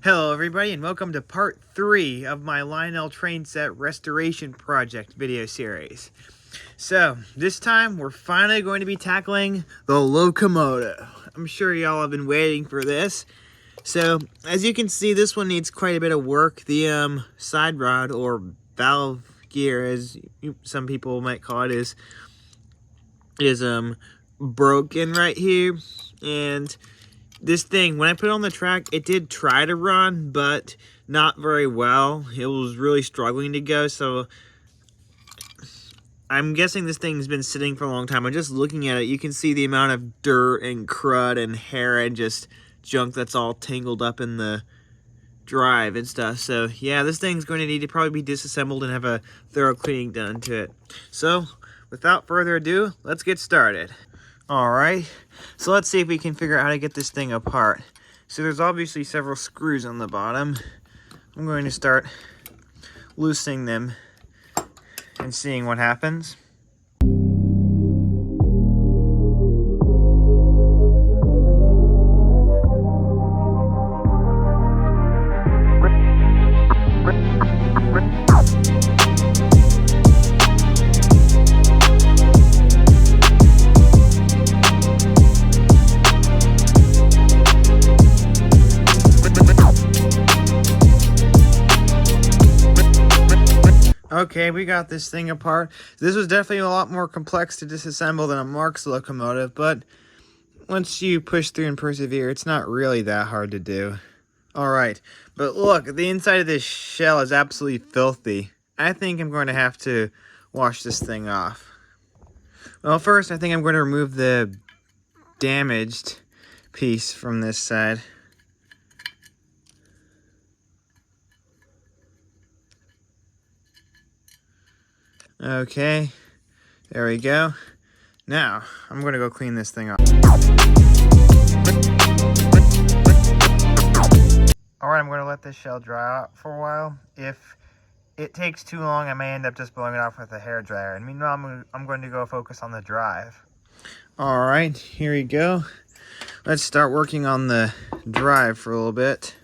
Hello everybody and welcome to part 3 of my Lionel train set restoration project video series. So this time we're finally going to be tackling the Locomotive. I'm sure y'all have been waiting for this. So as you can see, this one needs quite a bit of work. The side rod or valve gear, as some people might call it, is broken right here. And this thing, when I put it on the track, it did try to run, but not very well. It was really struggling to go, so I'm guessing this thing's been sitting for a long time. I'm just looking at it. You can see the amount of dirt and crud and hair and just junk that's all tangled up in the drive and stuff. So yeah, this thing's going to need to probably be disassembled and have a thorough cleaning done to it. So without further ado, let's get started. Alright, so let's see if we can figure out how to get this thing apart. So there's obviously several screws on the bottom. I'm going to start loosening them and seeing what happens. Okay, we got this thing apart. This was definitely a lot more complex to disassemble than a Marx locomotive, but once you push through and persevere, it's not really that hard to do. Alright, but look, the inside of this shell is absolutely filthy. I think I'm going to have to wash this thing off. Well, first, I think I'm going to remove the damaged piece from this side. Okay, there we go. Now, I'm going to go clean this thing up. Alright, I'm going to let this shell dry out for a while. If it takes too long, I may end up just blowing it off with a hairdryer. And meanwhile, I'm going to go focus on the drive. Alright, here we go. Let's start working on the drive for a little bit.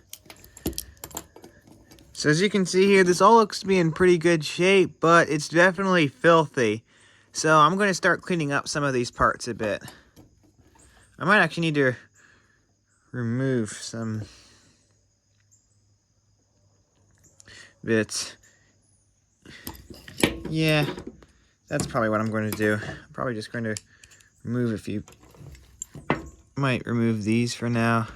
So as you can see here, this all looks to be in pretty good shape, but it's definitely filthy. So I'm going to start cleaning up some of these parts a bit. I might actually need to remove some bits. Yeah, that's probably what I'm going to do. I'm probably just going to remove a few. Might remove these for now.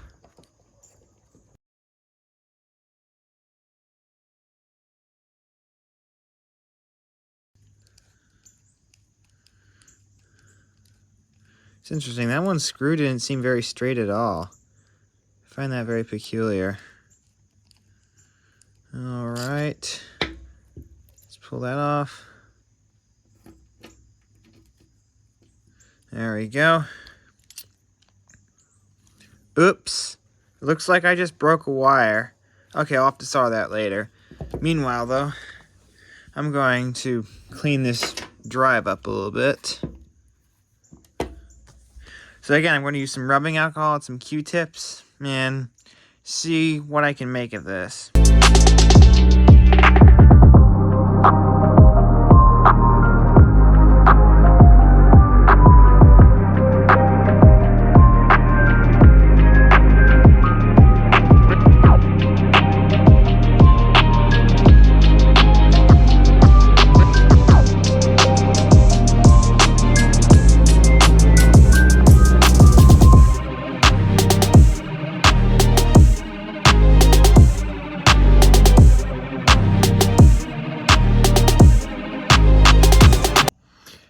It's interesting, that one screw didn't seem very straight at all. I find that very peculiar. Alright, let's pull that off. There we go. Oops, it looks like I just broke a wire. Okay, I'll have to saw that later. Meanwhile though, I'm going to clean this drive up a little bit. So again, I'm going to use some rubbing alcohol and some Q-tips and see what I can make of this.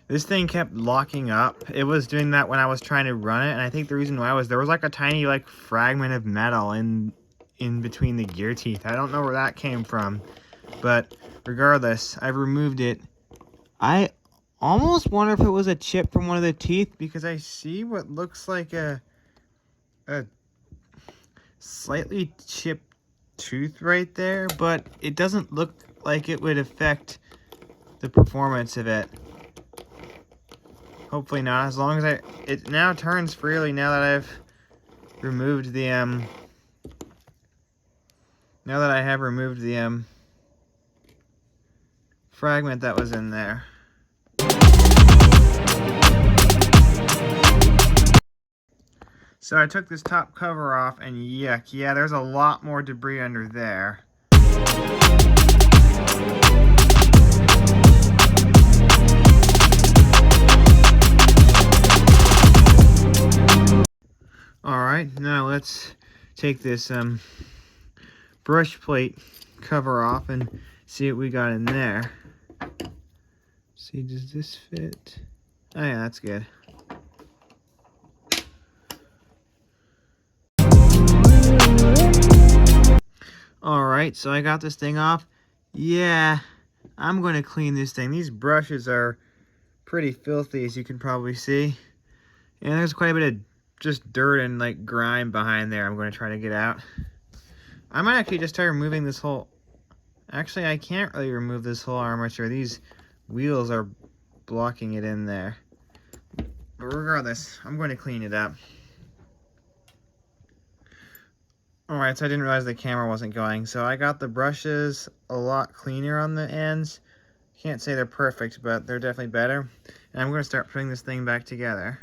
This thing kept locking up. It was doing that when I was trying to run it, and I think the reason why was there was like a tiny fragment of metal in between the gear teeth. I don't know where that came from, but regardless, I removed it. I almost wonder if it was a chip from one of the teeth, because I see what looks like a slightly chipped tooth right there, but it doesn't look like it would affect the performance of it. Hopefully not, as long as it now turns freely now that I've removed the Now that I have removed the fragment that was in there. So I took this top cover off and yuck, yeah, there's a lot more debris under there. Alright, now let's take this brush plate cover off and see what we got in there. See, does this fit? Oh yeah, that's good. Alright, so I got this thing off. Yeah, I'm going to clean this thing. These brushes are pretty filthy, as you can probably see. And there's quite a bit of just dirt and like grime behind there I'm going to try to get out. I might actually just try removing this whole... Actually, I can't really remove this whole armature. These wheels are blocking it in there. But regardless, I'm going to clean it up. Alright, so I didn't realize the camera wasn't going. So I got the brushes a lot cleaner on the ends. Can't say they're perfect, but they're definitely better. And I'm going to start putting this thing back together.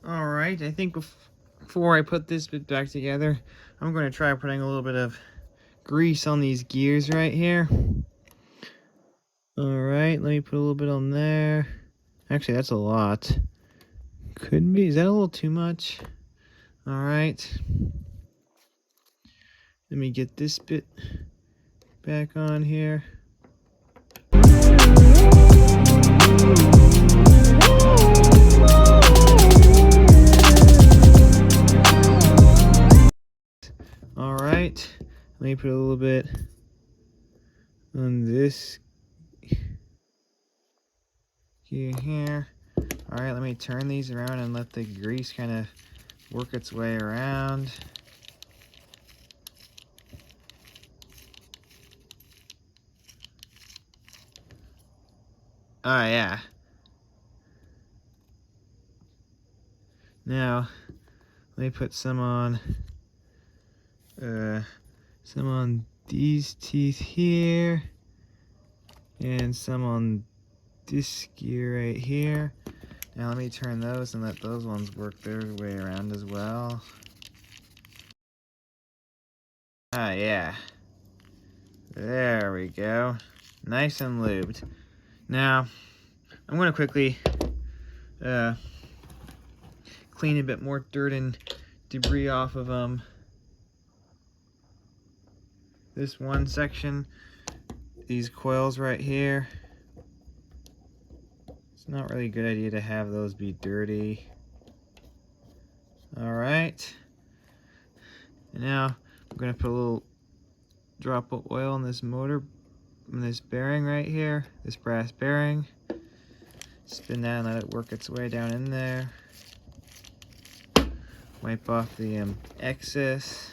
Alright, I think before I put this bit back together, I'm going to try putting a little bit of grease on these gears right here. Alright, let me put a little bit on there. Actually, that's a lot. Could be. Is that a little too much? Alright. Let me get this bit back on here. Alright. Let me put a little bit on this gear here. Alright, let me turn these around and let the grease kind of work its way around. Oh yeah. Now, let me put some on these teeth here, and some on this gear right here. Now let me turn those and let those ones work their way around as well. Ah yeah. There we go. Nice and lubed. Now, I'm going to quickly clean a bit more dirt and debris off of this one section. These coils right here. It's not really a good idea to have those be dirty. Alright. And now I'm going to put a little drop of oil in this motor, in this bearing right here, this brass bearing. Spin that and let it work its way down in there. Wipe off the excess.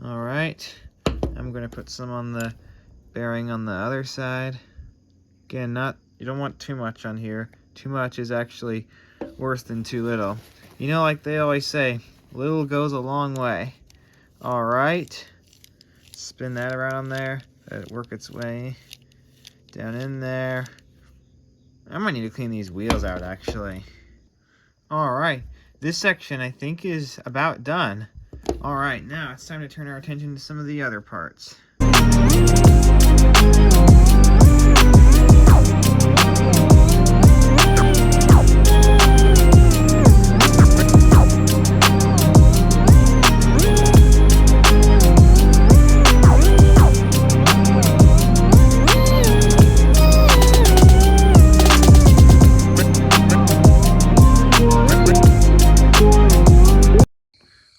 Alright, I'm going to put some on the bearing on the other side. Again, you don't want too much on here. Too much is actually worse than too little. You know, like they always say, little goes a long way. Alright, spin that around there, let it work its way down in there. I might need to clean these wheels out actually. Alright, this section I think is about done. Alright, now it's time to turn our attention to some of the other parts.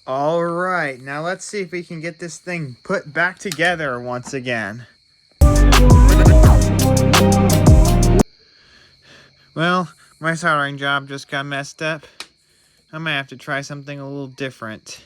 Alright, now let's see if we can get this thing put back together once again. Well, my soldering job just got messed up. I might have to try something a little different.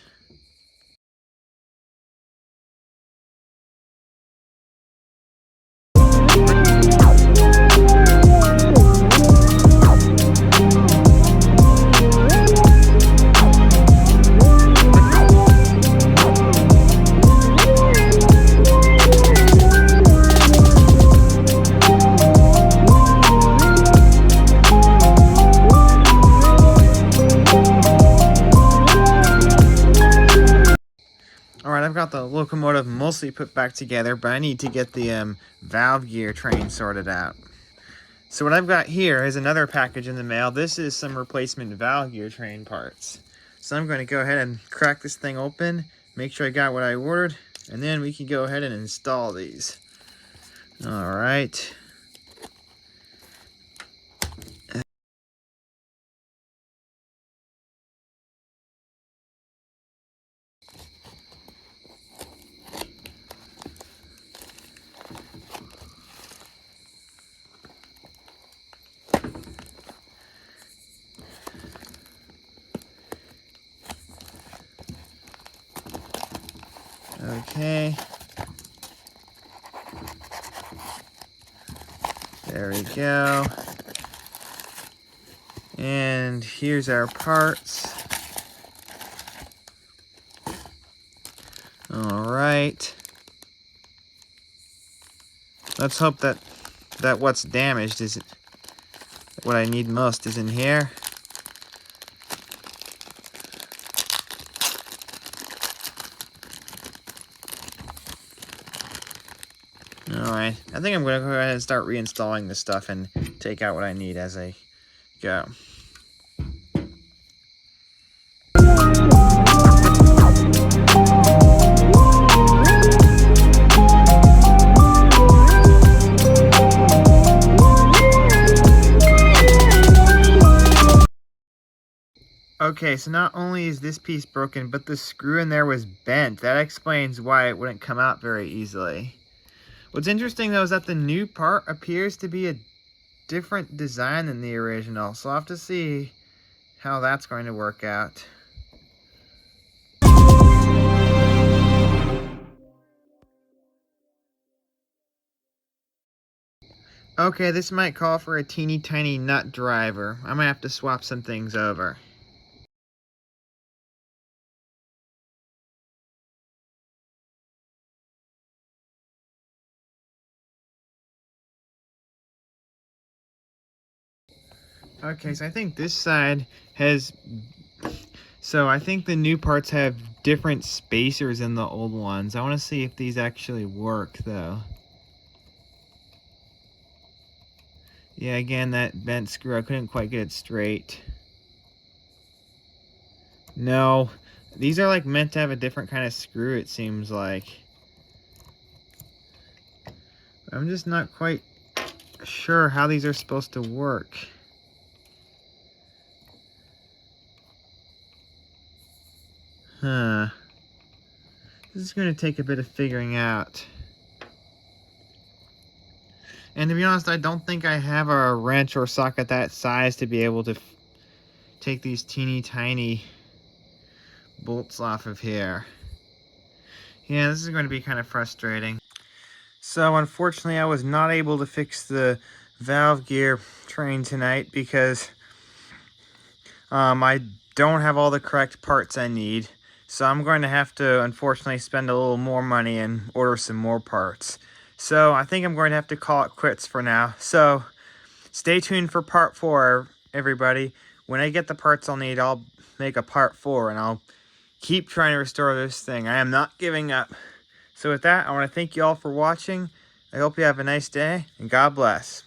I've got the locomotive mostly put back together, but I need to get the valve gear train sorted out. So what I've got here is another package in the mail. This is some replacement valve gear train parts. So I'm going to go ahead and crack this thing open, make sure I got what I ordered, and then we can go ahead and install these. All right. Okay. There we go. And here's our parts. All right. Let's hope that what's damaged is what I need most is in here. Alright, I think I'm going to go ahead and start reinstalling this stuff and take out what I need as I go. Okay, so not only is this piece broken, but the screw in there was bent. That explains why it wouldn't come out very easily. What's interesting though is that the new part appears to be a different design than the original, so I'll have to see how that's going to work out. Okay, this might call for a teeny tiny nut driver. I might have to swap some things over. Okay, so I think this side has... So I think the new parts have different spacers than the old ones. I want to see if these actually work, though. Yeah, again, that bent screw, I couldn't quite get it straight. No, these are like meant to have a different kind of screw, it seems like. I'm just not quite sure how these are supposed to work. Huh. This is going to take a bit of figuring out. And to be honest, I don't think I have a wrench or socket that size to be able to take these teeny tiny bolts off of here. Yeah, this is going to be kind of frustrating. So unfortunately, I was not able to fix the valve gear train tonight because I don't have all the correct parts I need. So I'm going to have to, unfortunately, spend a little more money and order some more parts. So I think I'm going to have to call it quits for now. So stay tuned for part 4, everybody. When I get the parts I'll need, I'll make a part 4 and I'll keep trying to restore this thing. I am not giving up. So with that, I want to thank you all for watching. I hope you have a nice day and God bless.